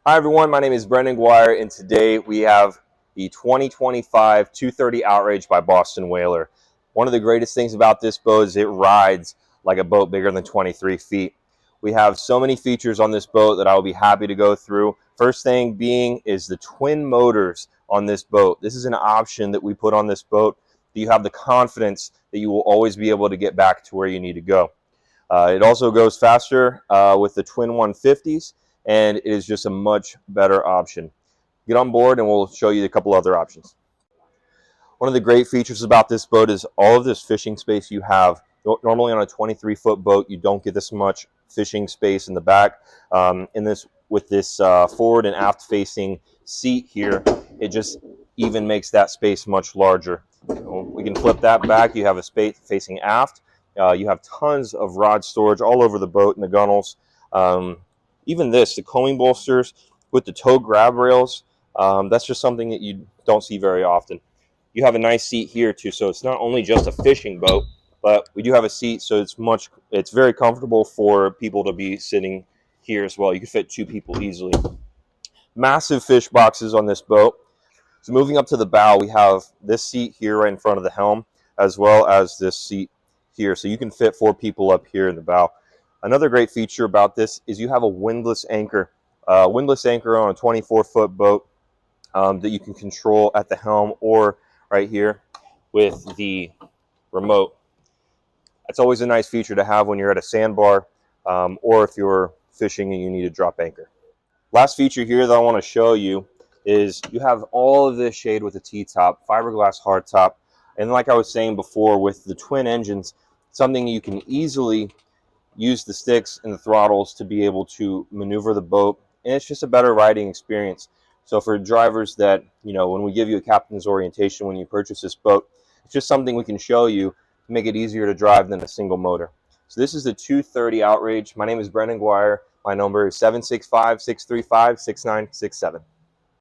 Hi everyone, my name is Brendan Guire, and today we have the 2025 230 Outrage by Boston Whaler. One of the greatest things about this boat is it rides like a boat bigger than 23 feet. We have so many features on this boat that I will be happy to go through. First thing being is the twin motors on this boat. This is an option that we put on this boat that you have the confidence that you will always be able to get back to where you need to go. It also goes faster with the twin 150s, and it is just a much better option. Get on board and we'll show you a couple other options. One of the great features about this boat is all of this fishing space you have. Normally on a 23-foot boat, you don't get this much fishing space in the back. With this forward and aft facing seat here, it just even makes that space much larger. We can flip that back. You have a space facing aft. You have tons of rod storage all over the boat and the gunnels. Even the coaming bolsters with the tow grab rails, that's just something that you don't see very often. You have a nice seat here too, so it's not only just a fishing boat, but we do have a seat, so it's very comfortable for people to be sitting here as well. You can fit 2 people easily. Massive fish boxes on this boat. So moving up to the bow, we have this seat here right in front of the helm, as well as this seat here, so you can fit 4 people up here in the bow. Another great feature about this is you have a windlass anchor. Windlass anchor on a 24-foot boat that you can control at the helm or right here with the remote. That's always a nice feature to have when you're at a sandbar or if you're fishing and you need to drop anchor. Last feature here that I want to show you is you have all of this shade with the T-top, fiberglass hardtop, and like I was saying before with the twin engines, something you can easily use the sticks and the throttles to be able to maneuver the boat, and it's just a better riding experience. So for drivers that, when we give you a captain's orientation when you purchase this boat, it's just something we can show you to make it easier to drive than a single motor. So this is the 230 Outrage. My name is Brendan Guire. My number is 765-635-6967.